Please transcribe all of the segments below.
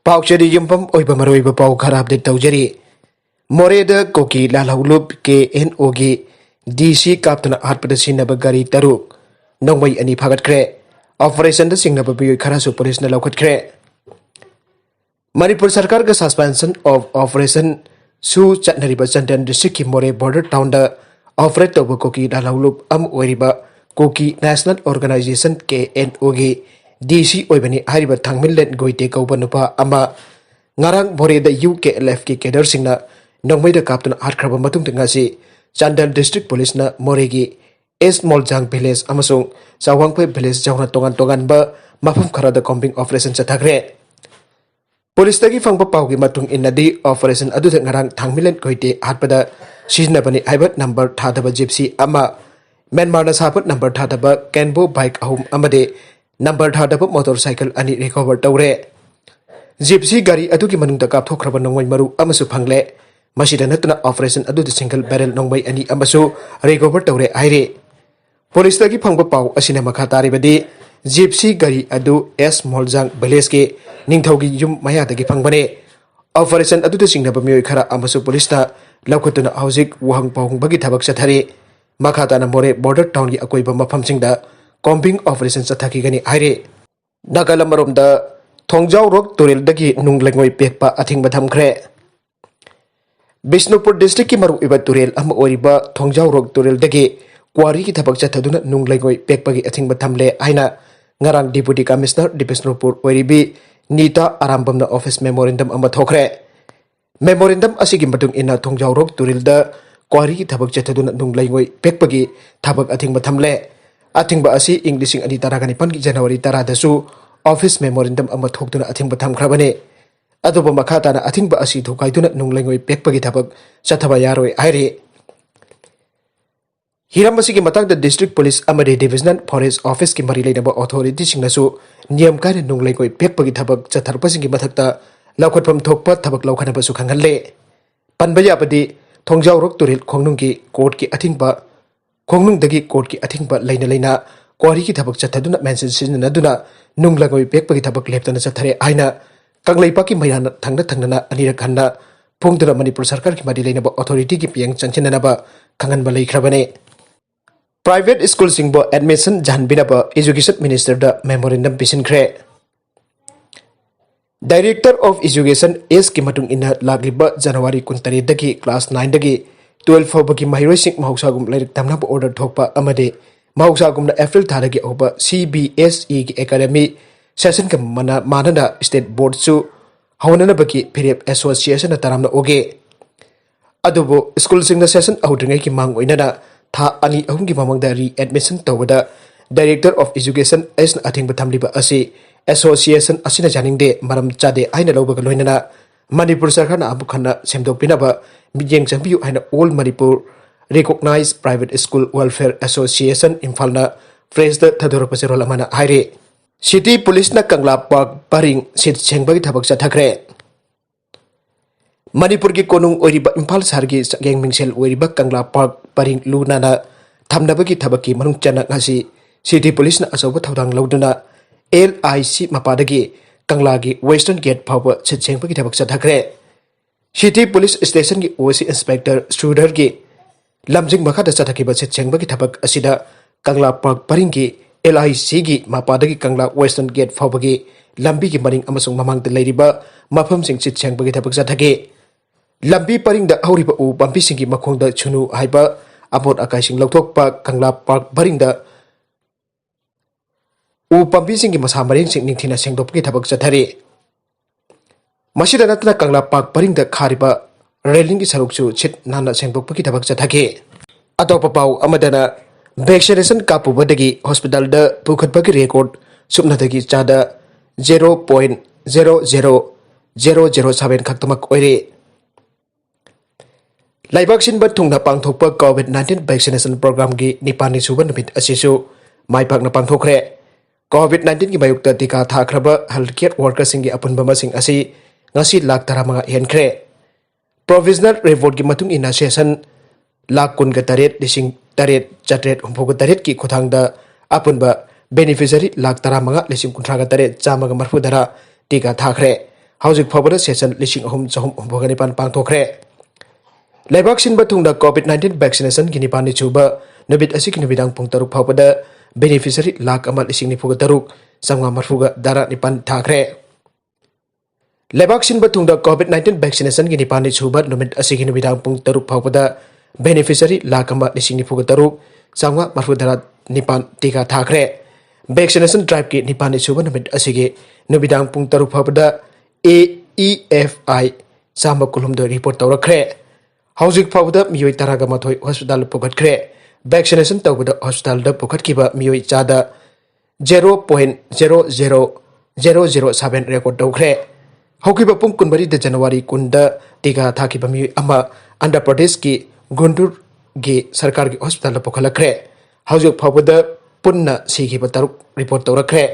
पाउचरी युम्पम ओइबा मरोइबा पाउ खरा अपडेट तौजरी मोरेदा कोकी लालहौलुप के एन ओगी डीसी काप्तना हाटपदा सिनबा गारी तरुक नोंगमई अनि फागतख्रे ऑपरेशन द सिंगनबा बियोय खरासु पुलिसना लौखतख्रे मणिपुर सरकार का सस्पेंशन ऑफ ऑपरेशन सु चटनरिबा चंदन डिस्ट्रिक्ट की मोरे बॉर्डर टाउन द ऑपरेट तौबा कोकी लालहौलुप अम ओइरिबा कोकी नेशनल ऑर्गेनाइजेशन के एन ओगी डीसी ओइबनी हारिबा थांगमिनलेन गोइते कौबा नुपा अमा ngarang boreda UKLF ki kedar singna nongmaida kaptuna harkraba matung ngasi Chandal district police na moregi East Moljang village amasung Sawangpai village jawna tongan ba mafam kharada combing operation chathagre police tagi fangpa paugi matung inadi operation adu ngarang thangmilen goite hatpada siznabani haibat number thadaba gypsy ama Myanmar na sapat number thadaba Kenbo bike ahum amade number thadaba motorcycle ani recover tawre Gypsy gari adu ki manung takap thokraba nongmai maru amasu phangle masida natna operation adu single barrel nongmai ani amasu recover tawre aire police tagi phangba pau asina makha tari badi Gypsy gari adu S Moljang village ke ningthaugi yum maya dagi phangbane operation adu singnaba mioi khara amasu police ta laukutuna haujik wahang pahung bagi thabak chathari makha tana more border town gi akoiba mafam singda combing operation chathaki gani aire nagala marom da Thongjau Rock Turil dagi nunglengoi pekpa athing batham khre Bishnupur district ki maru iba Turil am oriba Thongjau Rock Turil dagi kwari ki thabak chathaduna nunglengoi pekpa gi athing batham le aina ngarang deputy commissioner Bishnupur oribi Nita Arambam na office memorandum ama thokre memorandum asigi matung ina Thongjau Rock Turil da kwari ki thabak chathaduna nunglengoi pekpa gi thabak athing batham le athing ba asi English ani taragani pan ki January 10 da su office memorandum ama thokduna athing batham khrabane adoba makhatana athing ba asi thokaiduna nunglengoi pekpagi thabak chathaba yaroi aire hiram asigi matang the district police amade divisional forest office ki mari leinaba authority singnasu niyam kaine nunglengoi pekpagi thabak chatharpasingi mathakta laukhatpam thokpa thabak laukhanaba su khangalle panbaya abadi Thongjau Rock Turil khongnung ki court ki athing ba khongnung dagi court ki athing ba leina kwari ki thabak chathaduna mention sinna duna nunglangoi pekpagi thabak leptana chathare aina kanglaipa ki mayana thangna anirak khanna phungdura Manipur sarkar ki mari leinaba authority ki piang chanchinanaba khangan ba leikhrabane private school singbo admission janbinaba education minister da memorandum bisinkhre director of education is ki matung ina lagliba January 23 dagi class 9 dagi 12 fawbagi mahiroi sing mahausagum leirik tamnaba order thokpa amade Mausagumna April tharagi oba CBSE ki academy session ka manana state board su haunana baki period association na taramna oge adubo school singna session outringai ki mang oinana tha ani ahum ki mamangda re admission tawada director of education as athing bathamliba asi association asina janingde maram chade aina lobaga loinana Manipur sarkar na abukhana semdopinaba mijeng champiu aina all Manipur Recognized Private School Welfare Association Imphal na phrase the thador pasirol amana haire City Police na Kangla Park paring sit chengbagi thabak chathakre Manipur ki konung oiriba Imphal sargi geng mingsel oiriba Kangla Park paring luna na thamnabagi thabaki manung chana ngasi City Police na asoba thaudang lauduna LIC mapadagi Kangla gi Western Gate phawa sit chengbagi thabak chathakre City Police Station ki OC Inspector Struder gi Lamjing makada chathaki ba chengbagi thabak asida Kangla Park paringi LIC gi mapadagi Kangla Western Gate fawbagi lambi gi maring amasung mamangda leiriba mafam sing chengbagi thabak chathaki lambi paringda auriba u pampi singi makhongda chunu haiba amot akai sing lokthokpa Kangla Park paringda u pampi singi masa maring sing ningthina sengdopgi thabak chathari masida natna Kangla Park paringda khariba railing ki sarukchu chit nana sengdokpagi thabak chathaki atopa pau amadana vaccination kapubadagi hospital da pukhatpagi record supnadagi chada 0.00007 khaktamak oire laibak sinba thungna pangthokpa COVID-19 vaccination program gi nipani suban numit asisu maipakna pangthokre COVID-19 ki mayukta tika thakraba healthcare workers singi apunba masing asi ngasi lakh 15 henkre Provisional report ki matung ina session lakh kun ga taret lising taret chatret humpo ga taret ki khutangda apunba beneficiary lakh 15 lising kunthra ga taret chama ga marfu dara tika thakre hauzik phawbada session lising ahum chahum bhogani pan pangthokre leibak sinba thungda COVID-19 vaccination gini pani chuba nubit asik nubidang pung taruk phawbada beneficiary lak amal lising ni phuga taruk samga marfuga dara ni pan thakre leibak sinba thungda COVID-19 vaccination gini pani chuba nubit asik nubidang pung taruk phawbada beneficiary lak amal lising ni phuga taruk samga marfuga dara ni pan tika thakre vaccination drive ki ni pani chuba nubit asik nubidang pung taruk phawbada AEFI sama kulumdo report tawrakre hauzik phawda miyoi taraga mathoi hospital pukhatkre vaccination tawbada hospital da pukhatkiba miyoi chada 0.00007 record tawkre haukiba pung kunbari de January kunda tika thakiba miyoi ama Andhra Pradesh ki Guntur gi sarkar gi hospital da pukhalakre hauzik phawda punna sigiba taruk report tawrakre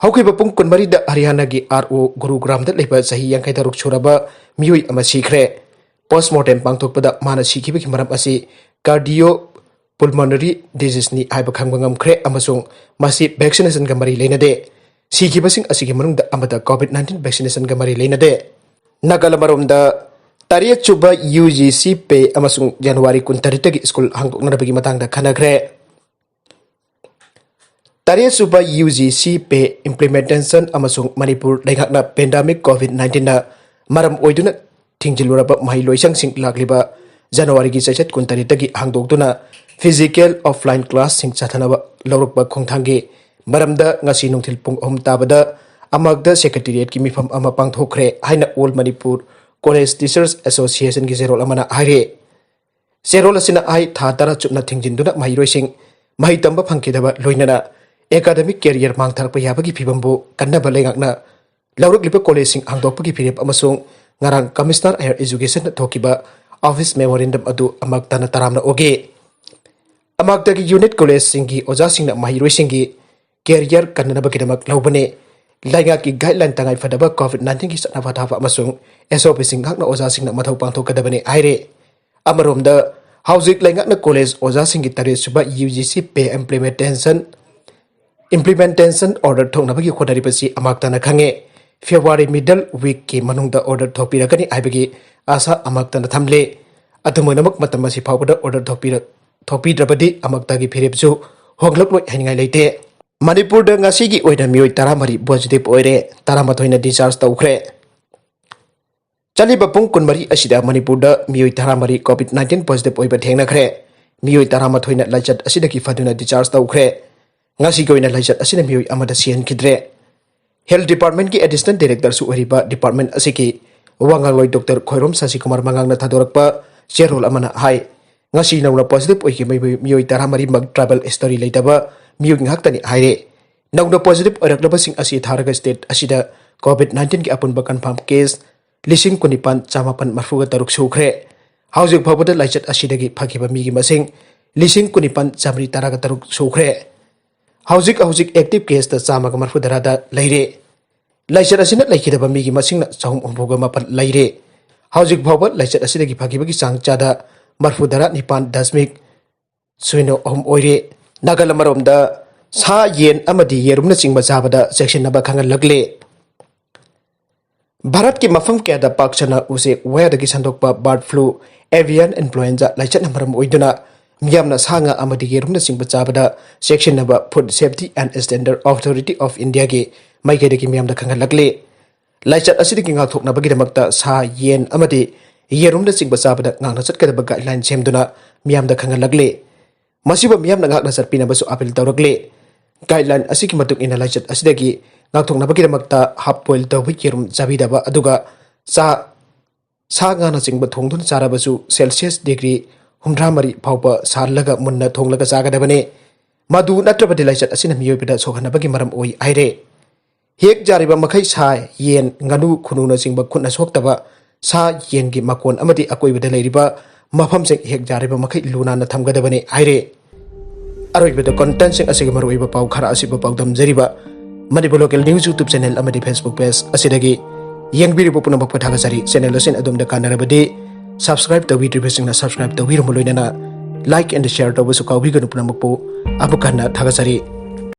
haukiba pung kunbari da Haryana gi RO Gurugram da leba sahi yang kai taruk churaba miyoi ama sikre postmortem pangthokpada mana sikiba ki maram asi cardiopulmonary disease ni aiba khangba ngamkhre amasung masi vaccination ga mari leinade sikiba sing asigi manungda amada COVID-19 vaccination ga mari leinade nagala maromda tariya chuba UGC pe amasung January 30 gi school hangkokna bagi matangda khanagre tariya chuba UGC pe implementation amasung Manipur leghakna pandemic COVID-19 na maram oiduna tingjiluraba mahiloisang sing lagliba January gi sachet kuntari tagi hangdokduna physical offline class sing chathanaba lawrukba khongthangi maramda ngasi nungthil pung tabada amagda secretariat ki mifam ama pangthokre haina all Manipur College Teachers Association gi zerol amana haire zerol asina ai tha tara chupna tingjinduna mahiloising mahitamba phangkidaba loinana academic career mangtharpa yabagi phibambu kannaba lengakna lawrukliba college sing hangdokpagi phirep amasung ngarang Commissioner Higher Education na thokiba office memorandum adu amagtana taramna oge amagtagi unit college singi oja singna mahiroi singi career kannaba kidamak laubane lainga ki guideline tangai fadaba COVID-19 ki satna fathafa amasung SOP sing hakna oja singna mathau pangthokadabane aire amaromda hauzik lainga na college oja singi tare suba UGC pay implementation order thongnabagi khodari pasi amagtana khange February middle week ki manungda order thopiragani aibagi asa amagtana thamle adumonamak matamasi phawbada order thopirabadi amagtagi phirepju honglakloi haingai leite Manipur da ngasi gi oida mioi 13 positive oire 13 na discharge tawkhre chaliba pung kunmari asida Manipur da mioi 13 COVID-19 positive oiba thengna khre mioi 13 na lachat asida ki faduna discharge tawkhre ngasi gi oina lachat asina mioi amada sian khidre Health Department ki Assistant Director su oriba department asiki wangaloi Dr. Khoirom Sasikumar Mangang na thadorakpa cherol amana hai ngasi nauna positive oiki mioi 13 mag travel history leitaba mioi ngaktani haire nauna positive oiraklaba sing asi tharaga state asida COVID-19 ki apunba confirm case lising kunipan chamapan marfuga taruk sukre hauzik phawbada laichat asidagi phakiba migi masing lising kunipan chamri taraga taruk sukre hauzik active case ta chama ga marfu darada leire laichat asina laikidaba migi masingna chahum umboga mapan leire hauzik phawba laichat asidagi phagibagi chang chada marfu dara nipan dasmik suino oire nagala maromda sa yen amadi yerumna chingba chabada section naba khangal lagle Bharat ki mafam kya da pakchana use wayadagi sandokpa bird flu avian influenza laichat namaram oiduna Miyamna sanga amadi yerumna singba chabada section naba Food Safety and Standard Authority of India ge maikede ki miyamda khangalakle laichat asidi ki ngathokna bagi damakta sa yen amadi yerumna singba chabada ngangna chatkadaba guideline semduna miyamda khangalakle masiba miyamna ngakna sarpina basu appeal tawrakle guideline asiki matuk ina laichat asidagi ngathokna bagi damakta half boil tawbi yerum chabidaba aduga sa ngana singba thongdun charabasu Celsius degree humdramari phawpa sarlaga munna thonglaga chagadabane madu natrabadi laichat asina miyobida sokhanabagi maram oi aire hek jariba makhai sa yen nganu khununa singba khunna soktaba sa yen gi makon amadi akoibada leiriba mafam sing hek jariba makhai luna na thamgadabane aire aroibada content sing asigi maroiba paw khara asiba pawdam jariba Manipur Local News YouTube channel amadi Facebook page asidagi yengbiribo punamak pathagasari channel asin adumda kanarabadi subscribe to video na subscribe to video muloinana like and share to busu kawbi ganu punamakpo apukana thagasari